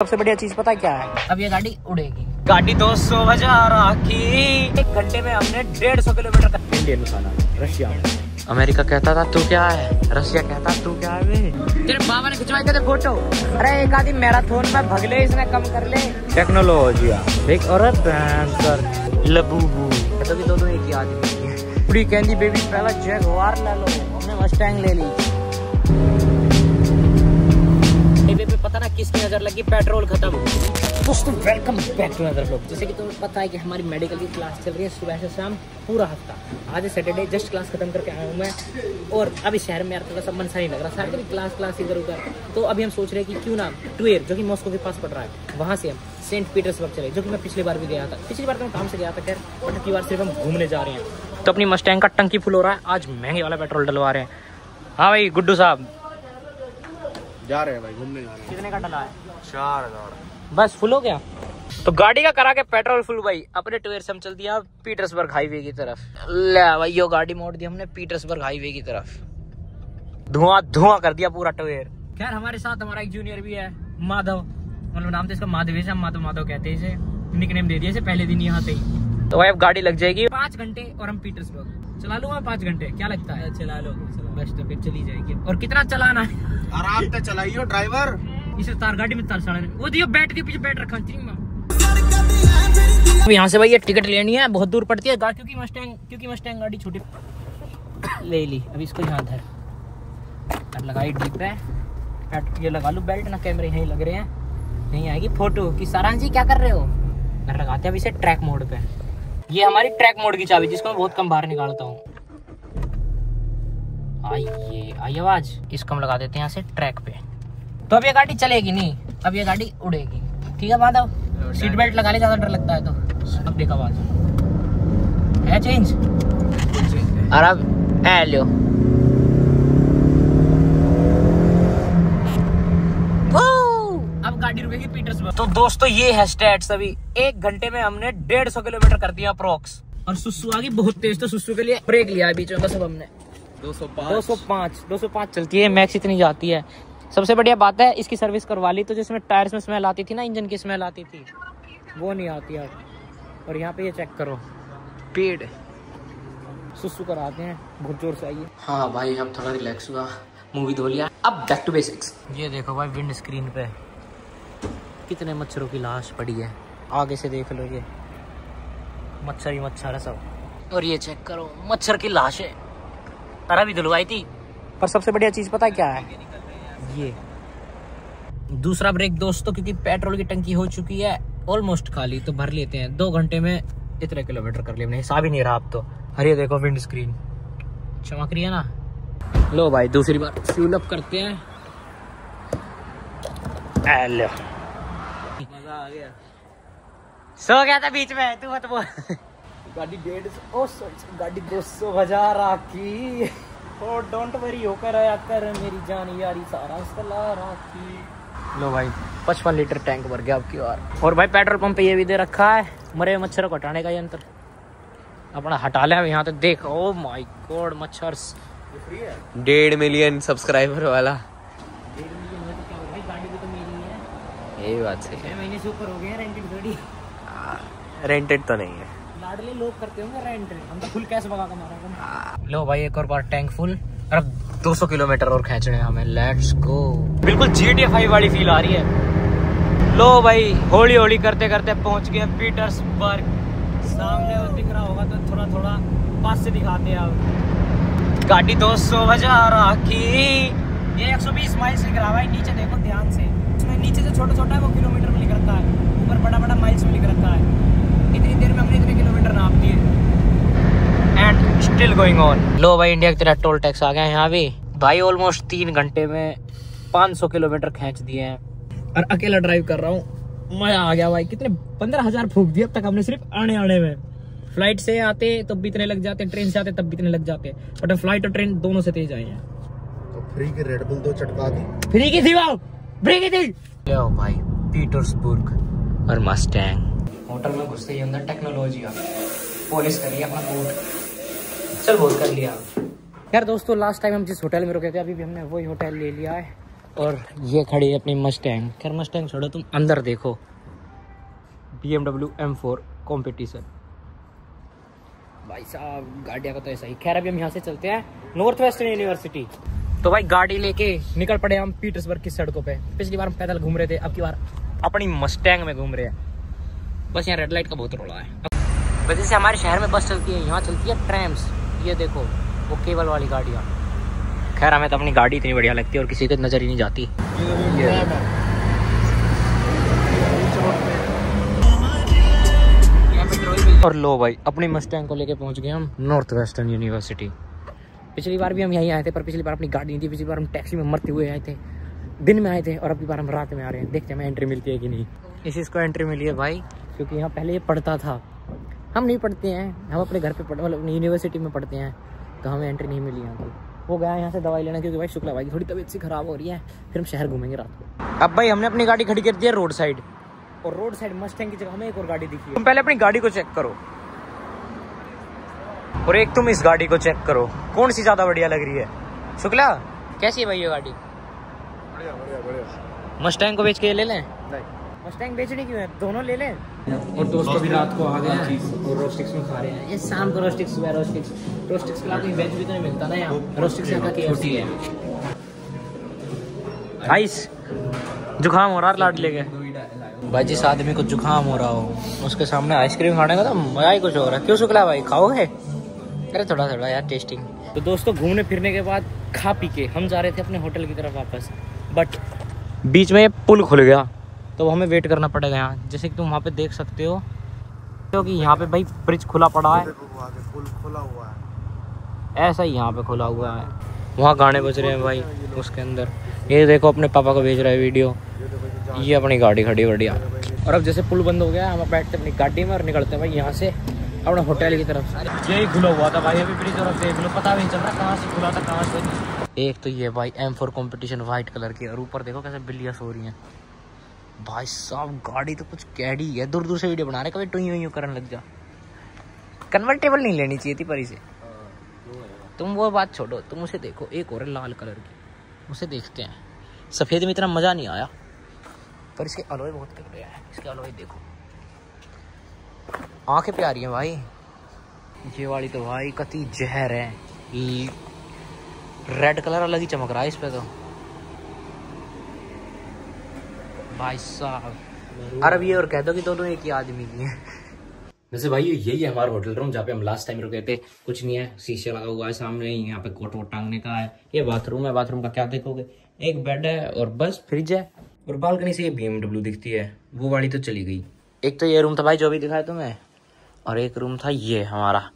सबसे बढ़िया चीज पता है क्या है? अब ये गाड़ी उड़ेगी। गाड़ी 200,000 की 1 घंटे में हमने 150 किलोमीटर का इंडियन खाना रशिया में। अमेरिका कहता था तू क्या है, रशिया कहता तू क्या है बे? तेरे बाबा ने खिंचवाई थे फोटो। अरे एक आदमी मैराथन में भग ले, इसने कम कर ले। टेक्नोलॉजी एक औरत लबूबू तो भी दोनों एक ही आदमी। पूरी कहती बेबी पहला जैगवार ले लो, हमने मस्टैंग ले ली। पता ना किसकी नजर लगी, पेट्रोल खत्म। दोस्तों welcome back to another vlog. जैसे कि तुम्हें पता है कि हमारी मेडिकल की क्लास चल रही है सुबह से शाम पूरा हफ्ता। आज सैटरडे, जस्ट क्लास खत्म करके आया हूँ मैं। और अभी शहर में यार थोड़ा सा मन सा नहीं लग रहा, सारी क्लास इधर उधर। तो अभी हम सोच रहे हैं कि क्यों ना ट्वेर, जो कि मॉस्को के पास पड़ रहा है, वहाँ से हम सेंट पीटर्सबर्ग चले, जो कि मैं पिछली बार भी गया था। पिछली बार तो मैं काम से गया था खैर, और की बार सिर्फ हम घूमने जा रहे हैं। तो अपनी मस्टैंग का टंकी फुल हो रहा है, आज महंगे वाला पेट्रोल डलवा रहे हैं। हाँ भाई गुड्डू साहब जा रहे हैं भाई, घूमने जा रहे हैं। कितने का डला है? 4,000 बस फुल हो गया। तो गाड़ी का करा के पेट्रोल फुल भाई अपने ट्वेर से हम चल दिया पीटर्सबर्ग हाईवे की तरफ। ले भाई यो गाड़ी मोड़ दी हमने पीटर्सबर्ग हाईवे की तरफ, धुआं कर दिया पूरा ट्वेर। खैर हमारे साथ हमारा एक जूनियर भी है, माधव, मतलब नाम तो इसका माधवेश, हम माधव कहते हैं इसे, निकनेम दे दिया इसे पहले दिन यहाँ से ही। तो भाई अब गाड़ी लग जाएगी 5 घंटे और हम पीटर्सबर्ग चला लूंगा 5 घंटे। क्या लगता है? चला लो बस, तो फिर चली जाएगी। और कितना चलाना है? आराम से चलाइयो ड्राइवर। इसे तार गाड़ी में तार साड़े वो दियो, बैठ के पीछे बैठ रखा। अब यहाँ से भाई ये टिकट लेनी है, बहुत दूर पड़ती है क्योंकि मस्टैंग गाड़ी छोटी ले ली। अभी इसको यहाँ धर, अब लगाई डीप पे, ये लगा लूँ बेल्ट ना, कैमरे यहीं लग रहे हैं, नहीं आएगी फोटो कि सारांश जी क्या कर रहे हो। मैं लगाते हैं अभी इसे ट्रैक मोड पे। ये हमारी ट्रैक मोड की चाबी, जिसको मैं बहुत कम बाहर निकालता हूँ। आई आवाज, इसको हम लगा देते हैं यहाँ से ट्रैक पे। तो अब ये गाड़ी चलेगी नहीं, अब ये गाड़ी उड़ेगी। ठीक है माधव, सीट बेल्ट लगा ले, ज्यादा डर लगता है तो। अब देख आवाज है चेंज, और अब हेलो अब गाड़ी रुकेगी पीटर्सबर्ग। तो दोस्तों ये है स्टैट्स। अभी 1 घंटे में हमने 150 किलोमीटर कर दिया अप्रोक्स। और सुसु आ गई बहुत तेज, तो सुसु के लिए ब्रेक लिया बीच में, बस अब हमने 205 चलती है, मैक्स इतनी जाती है। सबसे बढ़िया बात है इसकी सर्विस करवा ली, तो जिसमें टायर्स में स्मेल आती थी ना, इंजन की स्मेल आती थी, वो नहीं आती अब। और यहाँ पे ये चेक करो, पेड़ सुसु कराते हैं, बहुत जोर से आई है। हाँ भाई अब थोड़ा रिलैक्स हुआ, मूवी धो लिया, अब बैक टू बेसिक्स। ये देखो भाई विंड स्क्रीन पे कितने मच्छरों की लाश पड़ी है, आगे से देख लो, ये मच्छर ही मच्छर है सब। और ये चेक करो मच्छर की लाश है, तारा भी धुलवाई थी। पर सबसे बढ़िया चीज पता है क्या है? ये दूसरा ब्रेक दोस्तों, क्योंकि पेट्रोल की टंकी हो चुकी है ऑलमोस्ट खाली, तो भर लेते हैं। 2 घंटे में इतने किलोमीटर कर लिए हमने, हिसाब ही नहीं रहा अब तो। अरे देखो विंड स्क्रीन चमक रही है ना। लो भाई दूसरी बार फ्यूल अप करते हैं। मजा आ गया, सो गया था बीच में, तू मत बोल। गाड़ी 200,000 की, ओ डोंट वरी होकर आया कर मेरी जान यारी, सारा सला राखी। लो भाई 55 लीटर टैंक भर गया अब की बार। और भाई पेट्रोल पंप पे ये भी दे रखा है मरे मच्छरों को हटाने का यंत्र, अपना हटा ले यहाँ तो देख। ओ माय गॉड मच्छर 1.5 मिलियन सब्सक्राइबर वाला। 1.5 मिलियन में तो क्या हो भाई, गाड़ी भी तो मेरी है। यही बात सही है, 6 महीने से ऊपर हो गए, रेंटेड थोड़ी। रेंटेड तो नहीं है, लाडले लोग करते होंगे रेंट, हम तो फुल कैश भगा के मारा। लो भाई एक और बार टैंक फुल, अब 200 किलोमीटर और खींचने हैं हमें। Let's go. बिल्कुल GTA 5 वाली फील आ रही है। लो भाई हौली हौली करते करते पहुंच गए पीटर्सबर्ग। सामने वो दिख रहा होगा तो थोड़ा पास से दिखाते हैं। अब गाड़ी 200,000 की, ये 120 माइल्स लिख रहा है भाई, नीचे देखो ध्यान से। इसमें नीचे जो छोटा छोटा है वो किलोमीटर में लिख रखा है, ऊपर बड़ा बड़ा माइल्स में लिख रखा है। इतनी देर में हमने इतने किलोमीटर नाप दिए एंड स्टिल गोइंग ऑन। लो भाई इंडिया की तरह टोल टैक्स आ गया है यहाँ भी भाई। ऑलमोस्ट 3 घंटे में 500 किलोमीटर खींच दिए हैं, और अकेला ड्राइव कर रहा हूँ। मजा आ गया भाई, कितने 15,000 फूंक दिए अब तक हमने सिर्फ आने में। फ्लाइट से आते तब भी इतने लग जाते, ट्रेन से आते तब भी इतने लग जाते, बट फ्लाइट और ट्रेन दोनों से तेज आए हैं। तो फ्री की रेड बुल 2 चटका दी, फ्री की थी वो, फ्री की थी। लो भाई पीटर्सबर्ग और मस्टैंग। होटल में घुसते ही अंदर टेक्नोलॉजी आ गई, पॉलिश कर लिया अपना बूट, चल बहुत कर लिया। यार दोस्तों लास्ट टाइम हम जिस होटल में रुके थे, अभी भी हमने वही होटल ले लिया है। और ये खड़ी है अपनी मस्टैंग। खैर मस्टैंग छोड़ो, तुम अंदर देखो, BMW M4 कंपटीशन। भाई साहब गाड़ियाँ का तो ऐसा ही। खैर अभी हम यहाँ से चलते हैं नॉर्थ वेस्टर्न यूनिवर्सिटी। तो भाई गाड़ी लेके निकल पड़े हम पीटर्सबर्ग की सड़कों पे। पिछली बार हम पैदल घूम रहे थे, अब की बार अपनी मस्टैंग में घूम रहे हैं। बस यहाँ रेड लाइट का बहुत रोला है। वजह से हमारे शहर में बस चलती है, यहाँ चलती है ट्रैम्स। ये देखो वो केबल वाली गाड़ियाँ। खैर हमें तो अपनी गाड़ी इतनी बढ़िया लगती है और किसी को नजर ही नहीं जाती। और लो भाई अपनी मस्टैंग को लेके पहुंच गए हम नॉर्थ वेस्टर्न यूनिवर्सिटी। पिछली बार भी हम यहीं आए थे, पर पिछली बार अपनी गाड़ी नहीं थी। पिछली बार हम टैक्सी में मरते हुए आए थे, दिन में आए थे, और अब की बार हम रात में आ रहे हैं। देखते हैं हमें एंट्री मिलती है कि नहीं। इस चीज़ को एंट्री मिली है भाई, क्योंकि यहाँ पहले ये पढ़ता था। हम नहीं पढ़ते हैं, हम अपने घर पे मतलब यूनिवर्सिटी में पढ़ते हैं, तो हमें एंट्री नहीं मिली यहाँ की। वो गया यहाँ से दवाई लेना, क्योंकि भाई शुक्ला भाई की थोड़ी तबीयत सी खराब हो रही है। फिर हम शहर घूमेंगे रात को। अब भाई हमने अपनी गाड़ी खड़ी कर दी है रोड साइड, और रोड साइड मस्टैंग की जगह हमें एक और गाड़ी दिखी है। तुम पहले अपनी गाड़ी को चेक करो, और एक तुम इस गाड़ी को चेक करो, कौन सी ज्यादा बढ़िया लग रही है। शुक्ला कैसी है भाई ये गाड़ी? बढ़िया बढ़िया बढ़िया। मस्टैंग को बेच के ले लें? नहीं, मस्टैंग बेचने क्यों है, दोनों ले लें। और दोस्तों भी रात को आ गए हैं और रोस्टिक्स में खा रहे हैं। ये शाम को रोस्टिक्स, सुबह रोस्टिक्स। रोस्टिक्स के अलावा वेज भी तो नहीं मिलता ना यहाँ। रोस्टिक्स यहाँ का KFC है। आइस जुकाम हो रहा है लाड लेके भाई। जिस आदमी को जुकाम हो रहा हो उसके सामने आइसक्रीम खाने का तो मजा ही कुछ हो रहा है। क्यों शुक्ला भाई खाओगे? अरे थोड़ा थोड़ा यार टेस्टिंग। तो दोस्तों घूमने फिरने के बाद खा पी के हम जा रहे थे अपने होटल की तरफ वापस, बट बीच में ये पुल खुल गया, तो हमें वेट करना पड़ेगा यहाँ। जैसे कि तुम वहाँ पे देख सकते हो, क्योंकि यहाँ पे भाई ब्रिज खुला पड़ा है, पुल खुला हुआ है, ऐसा ही यहाँ पे खुला हुआ है। वहाँ गाने बज रहे हैं भाई उसके अंदर। ये देखो अपने पापा को भेज रहा है वीडियो। ये अपनी गाड़ी खड़ी बढ़िया। और अब जैसे पुल बंद हो गया, हम बैठते अपनी गाड़ी में और निकलते हैं भाई यहाँ से अपने होटल की तरफ। यही खुला हुआ था भाई, अभी ब्रिज तरफ देख लो, पता भी नहीं चल रहा कहाँ से खुला था कहाँ से नहीं। एक तो ये भाई M4 कंपटीशन वाइट कलर की, और ऊपर देखो कैसे बिल्लियाँ सो रही हैं। भाई साहब गाड़ी तो कुछ कैडी है, दूर दूर से वीडियो बना रहे, कभी टुई हुई करने लग जा। कन्वर्टेबल नहीं लेनी चाहिए थी पर इसे। तुम वो बात छोड़ो, तुम उसे देखो, एक और है लाल कलर की, उसे देखते हैं। सफ़ेद में इतना मज़ा नहीं आया, पर इसके अलॉय बहुत तगड़े हैं। इसके अलॉय देखो, आंखें प्यारी हैं भाई। ये वाली तो भाई कती जहर है। रेड कलर अलग ही चमक रहा है इस पे तो भाई साहब। अरे ये और कह दो कि दोनों एक ही आदमी की हैं। वैसे भाई यही है हमारा होटल रूम जहाँ पे हम लास्ट टाइम रुके थे। कुछ नहीं है, शीशे लगा हुआ है सामने, यहाँ पे कोट वोट टांगने का है। ये बाथरूम है, बाथरूम का क्या देखोगे, एक बेड है और बस फ्रिज है, और बालकनी से ये BMW दिखती है। वो वाली तो चली गई। एक तो ये रूम था भाई जो भी दिखाया तुम्हें, और एक रूम था ये हमारा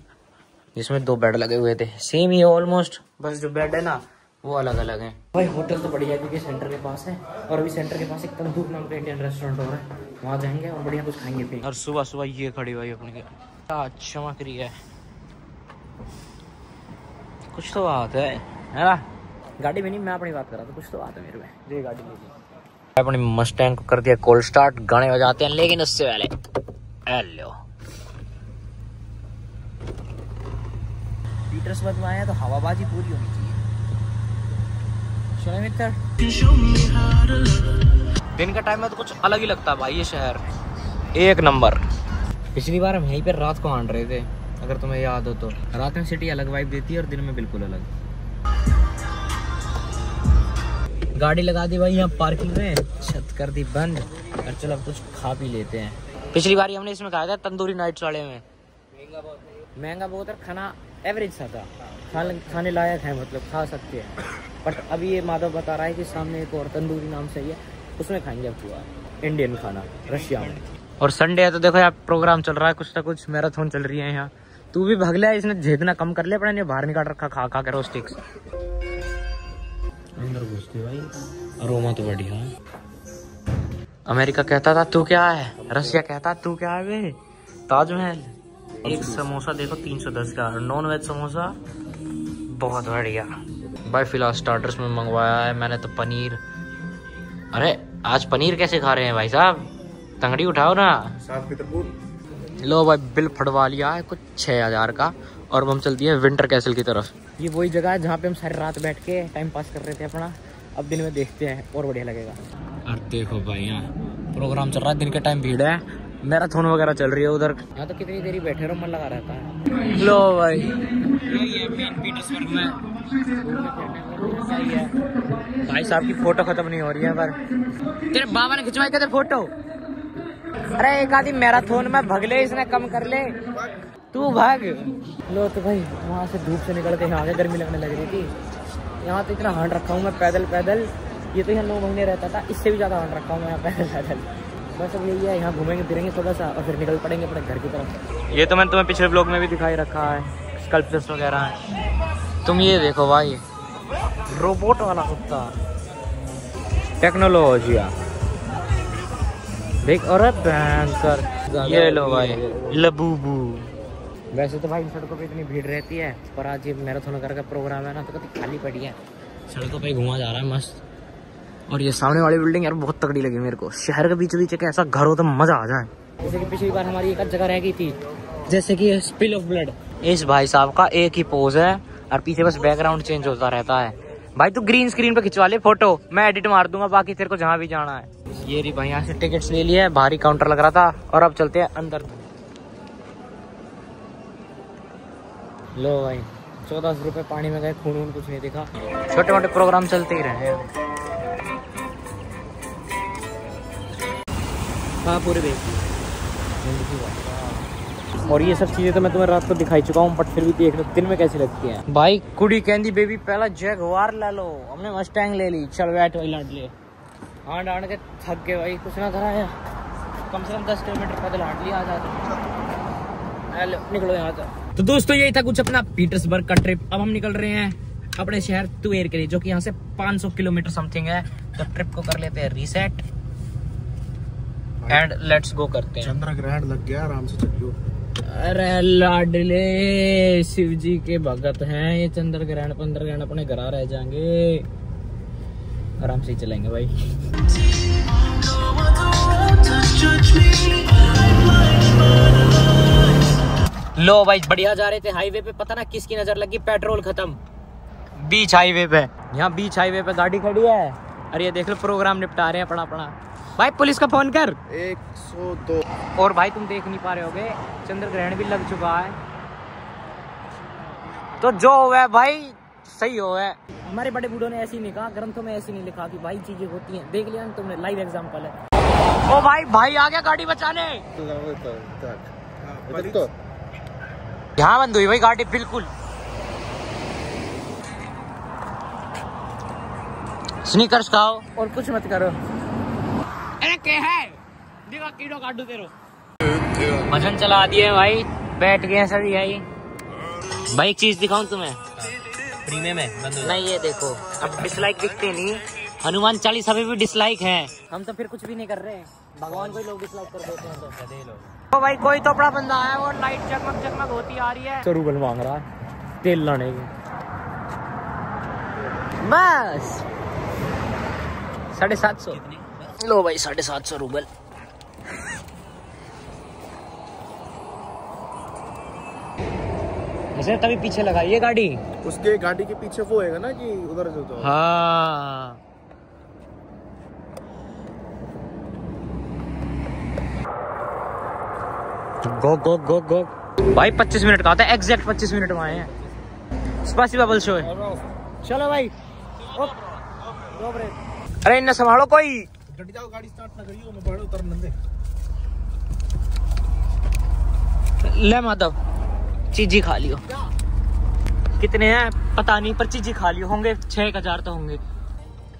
जिसमें 2 बेड लगे हुए थे। सेम ही ऑलमोस्ट, बस जो बेड है ना वो अलग अलग है। भाई होटल तो बढ़िया है क्योंकि सेंटर के पास है, और अभी सेंटर के पास एक तंदूर नाम का इंडियन रेस्टोरेंट हो रहा है, वहाँ जाएंगे और बढ़िया कुछ खाएंगे फिर। और सुबह सुबह ये खड़ी भाई अपने क्या चमक रही है, कुछ तो बात है ना। गाड़ी में नहीं, मैं अपनी बात कर रहा था, कुछ तो बात है मेरे में जो ये गाड़ी लेगी। अपनी मस्टैंग को कर दिया कोल्ड स्टार्ट, गाने बजाते हैं, लेकिन उससे पहले हेलो पीटर्सबर्ग में आया तो हवाबाजी पूरी होनी चाहिए। चलो मित्र, दिन का टाइम में तो कुछ अलग ही लगता है भाई ये शहर, एक नंबर। पिछली बार हम यहीं पर रात को आन रहे थे, अगर तुम्हें याद हो तो। रात में सिटी अलग वाइब देती है और दिन में बिल्कुल अलग। गाड़ी लगा दी भाई यहाँ पार्किंग में, छत कर दी बंद, और चलो अब कुछ खा पी लेते हैं। पिछली बार हमने इसमें खाया था तंदूरी नाइट्स वाले में, महंगा बहुत है, खाना एवरेज सा था, खाने लायक है, मतलब खा सकते हैं। बट अभी ये माधव बता रहा है कि सामने एक और तंदूरी नाम से है, उसमें खाएंगे अब पूरा इंडियन खाना रशिया में। और संडे है तो देखो यहाँ प्रोग्राम चल रहा है, कुछ ना कुछ मैराथन चल रही है यहाँ। तू भी भाग लिया, इसने झेदना कम कर लिया, अपने ने बाहर निकाल रखा खा खा के रोस्टिक्स। अंदर घुसते भाई, अरोमा तो बढ़िया है। अमेरिका कहता था तू क्या है, रशिया कहता तू क्या है बे, ताजमहल। एक समोसा देखो 310 का, नॉन वेज समोसा बहुत बढ़िया भाई। फिलहाल स्टार्टर्स में मंगवाया है मैंने तो पनीर। अरे आज पनीर कैसे खा रहे हैं भाई साहब, तंगड़ी उठाओ ना। लो भाई बिल फटवा लिया है कुछ 6000 का, और हम चल दिए विंटर कैसल की तरफ। ये वही जगह है जहाँ पे हम सारी रात बैठ के टाइम पास कर रहे थे अपना, अब दिन में देखते हैं और बढ़िया लगेगा। और देखो भाई यहाँ प्रोग्राम चल रहा है, दिन के टाइम भीड़ है, मैराथन वगैरह चल रही है उधर। यहाँ तो कितनी देरी बैठे रहो, मन लगा रहता है। लो भाई ये मेन पीटर्सबर्ग में है। भाई साहब की फोटो खत्म नहीं हो रही है, पर तेरे बाबा ने खिंचवाई क्या फोटो? अरे एक आदमी मैराथन में भाग ले, इसने कम कर ले, तू भाग। लो तो भाई वहाँ से धूप से निकल के यहाँ आगे गर्मी लगने लग रही थी। यहाँ तो इतना हांड रखा हूँ मैं पैदल पैदल, ये तो यहाँ 9 महीने रहता था, इससे भी ज़्यादा हांड रखा हूँ मैं यहाँ पैदल पैदल। बस अब यही है, यहाँ घूमेंगे फिरेंगे थोड़ा सा और फिर निकल पड़ेंगे अपने घर की तरफ। ये तो मैंने तुम्हें पिछले ब्लॉग में भी दिखाई रखा है, स्कल्पचर्स वगैरह है। तुम ये देखो भाई, रोबोट वाला कुत्ता, टेक्नोलॉजिया देख। और भयंकर, ये लो भाई लबूबू। वैसे तो भाई सड़कों पे इतनी भीड़ रहती है, पर आज ये मैराथन वगैरह का प्रोग्राम है ना, तो कभी खाली पड़ी है, सड़कों पे घुमा जा रहा है मस्त। और ये सामने वाली बिल्डिंग यार बहुत तगड़ी लगी मेरे को, शहर के बीच बीच ऐसा घर हो तो मजा आ जाए। जैसे कि पिछली बार हमारी एक जगह रह गई थी, जैसे कि स्पिल ऑफ ब्लड। इस भाई साहब का एक ही पोज है और पीछे बस बैकग्राउंड चेंज होता रहता है। भाई तू ग्रीन स्क्रीन पे खिंचवा ले फोटो, मैं एडिट मार दूंगा, बाकी तेरे को जहाँ भी जाना है। ये रही भाई, यहाँ से टिकट्स ले लिया है, बाहरी काउंटर लग रहा था, और अब चलते हैं अंदर। लो भाई 14 रुपए पानी में गए, खून कुछ नहीं दिखा। छोटे मोटे प्रोग्राम चलते ही रहे हैं। हाँ पूरे और ये सब चीजें तो मैं तुम्हें रात को दिखाई चुका हूँ, बट फिर भी देख लो दिन में कैसी लगती है। भाई कुड़ी कहती बेबी पहला जगुआर ले लो, हमने मस्टैंग ले ली, चल बैठ वही लाड ले। हाँ डांड के थक गए भाई, कुछ ना करा है, कम से कम 10 किलोमीटर पैदल हांट लिया। निकलो यहाँ से। तो दोस्तों यही था कुछ अपना पीटर्सबर्ग का ट्रिप। अब हम निकल रहे हैं अपने शहर तुवेर के लिए, जो कि यहाँ से 500 किलोमीटर समथिंग है। तो ट्रिप को कर लेते हैं रीसेट एंड लेट्स गो करते हैं। चंद्र ग्रहण लग गया, आराम से चलियो। अरे लाडले शिव जी के भगत हैं, ये चंद्र ग्रहण पंद्र ग्रहण अपने घर रह जाएंगे, आराम से ही चलेंगे भाई। लो भाई बढ़िया जा रहे थे हाईवे पे, पता ना किसकी नजर लगी, पेट्रोल खत्म बीच हाईवे पे। यहाँ बीच हाईवे पे गाड़ी खड़ी है, अरे ये देख लो प्रोग्राम निपटा रहे हैं अपना अपना। भाई पुलिस का फोन कर 102। और भाई तुम देख नहीं पा रहे होगे, चंद्र ग्रहण भी लग चुका है, तो जो है भाई सही हो है। हमारे बड़े बूढ़ों ने ऐसी नहीं कहा, ग्रंथों में ऐसी नहीं लिखा कि भाई चीजें होती हैं, देख लिया तुमने, लाइव एग्जांपल है। ओ भाई भाई आ गया गाड़ी बचाने, यहाँ बंद हुई भाई गाड़ी बिल्कुल। स्नीकर्स खाओ और कुछ मत करो। अरे क्या है देखो कीड़ो काटू तेरो, भजन चला दिए भाई, बैठ गए सभी भाई। भाई एक चीज दिखाऊं तुम्हें, प्रीमियम है नहीं, ये देखो अब डिसलाइक दिखते नहीं, हनुमान 40 अभी भी डिसलाइक है। हम तो फिर कुछ भी नहीं कर रहे, भगवान को ही लोग डिसलाइक कर देते हैं। तो भाई कोई तो अपना बंदा है, वो लाइट चकमक चकमक होती आ रही है, रूबल मांग रहा है तेल लाने की। बस 750। लो भाई 750 रूबल। ऐसे तभी पीछे लगा ये गाड़ी, उसके गाड़ी के पीछे वो है ना कि उधर जो तो। हाँ गो गो गो गो भाई 25 मिनट का होता है, एग्जैक्ट 25 मिनट में आए हैं। स्पाइसी बबल शो है, चलो भाई। अरे इन्हें संभालो कोई, गड्डी जाओ, गाड़ी स्टार्ट ना करियो, मैं बड़े उतर नंदे। ले माधव चीजी खा लियो, कितने हैं पता नहीं, पर चीजी खा लियो, होंगे 6000 तो होंगे।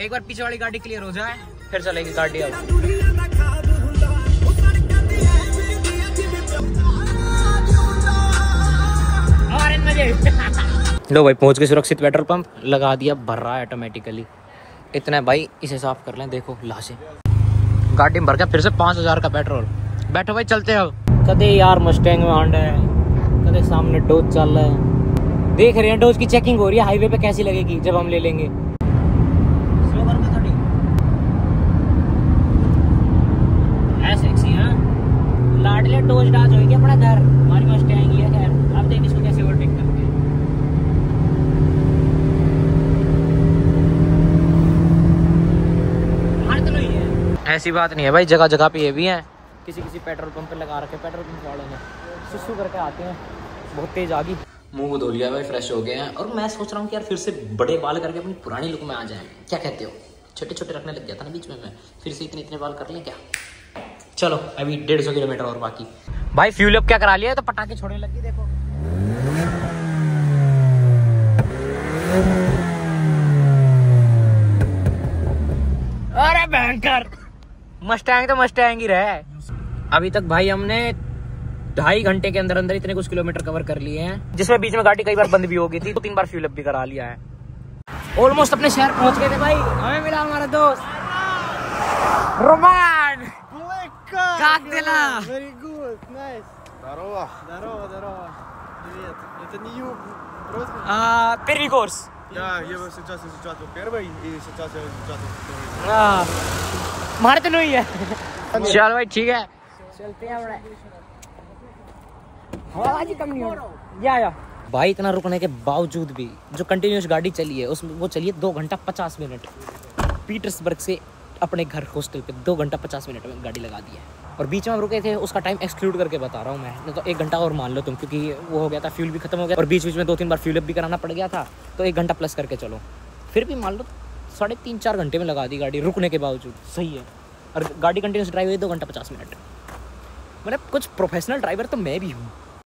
एक बार पीछे वाली गाड़ी क्लियर हो जाए फिर चलेगी गाड़ी। अब लो भाई पहुंच गए सुरक्षित पेट्रोल पंप, लगा दिया, भर रहा है ऑटोमेटिकली। इतना है भाई, इसे साफ कर लें, देखो लाशें गाड़ी में भर गया, फिर से 5000 का पेट्रोल। बैठो भाई चलते हैं अब। कदे यार मस्टैंग में हॉन्डा है, कदे सामने डोज चल रहा है, देख रहे हैं डोज की चेकिंग हो रही है, हाईवे पे कैसी लगेगी जब हम ले लेंगे। लाडले डोज डाज होगी अपना घर, हमारी मस्टैंग ही है। खैर अब देख इसको कैसे ओवरटेक करते हैं। 1 ऐसी बात नहीं है भाई, जगह जगह पे ये भी हैं। किसी किसी पेट्रोल पंप पे लगा रखे, पेट्रोल पंप वालों ने सुसु करके आते हैं। बहुत तेज आ गई। मुंह धो लिया भाई, फ्रेश हो गए हैं और मैं सोच रहा हूँ कि यार फिर से बड़े बाल करके अपनी पुरानी लुक में आ जाए। क्या कहते हो? छोटे छोटे रखने लग गया था ना बीच में, मैं फिर से इतने बाल कर लें क्या? चलो अभी 150 किलोमीटर और बाकी। भाई फ्यूल अप क्या करा लिया है तो पटाखे छोड़ने लगी। देखो अरे भयंकर मस्टैंग तो मस्टैंग ही रहे। अभी तक भाई हमने 2.5 घंटे के अंदर अंदर इतने कुछ किलोमीटर कवर कर लिए हैं, जिसमें बीच में गाड़ी कई बार बंद भी हो गई थी, तो 3 बार फ्यूल अप भी करा लिया है। ऑलमोस्ट अपने शहर पहुंच गए थे भाई। हमें मिला हमारा दोस्त रोमान। Как дела? Very good, nice. Здорово. Здорово. Привет. Это не юг, просто. Первый курс. Да, я сейчас изучаю первый, и сейчас я изучаю второй. हमारे तो नहीं है। चल भाई ठीक है, चलते हैं। आवाज ही कम नहीं हो रहा या भाई। इतना रुकने के बावजूद भी जो कंटिन्यूस गाड़ी चली है उसमें वो चली है 2 घंटा 50 मिनट। पीटर्सबर्ग से अपने घर हॉस्टल पे 2 घंटा 50 मिनट में गाड़ी लगा दी है। और बीच में हम रुके थे, उसका टाइम एक्सक्लूड करके बता रहा हूँ मैं, नहीं तो 1 घंटा और मान लो तुम, क्योंकि वो हो गया था, फ्यूल भी खत्म हो गया और बीच बीच में 2-3 बार फ्यूल अप भी कराना पड़ गया था, तो 1 घंटा प्लस करके चलो। फिर भी मान लो 3.5-4 घंटे में लगा दी गाड़ी रुकने के बावजूद। सही है। और गाड़ी कंटिन्यूस ड्राइव हुई 2 घंटा 50 मिनट। मतलब कुछ प्रोफेशनल ड्राइवर तो मैं भी हूँ।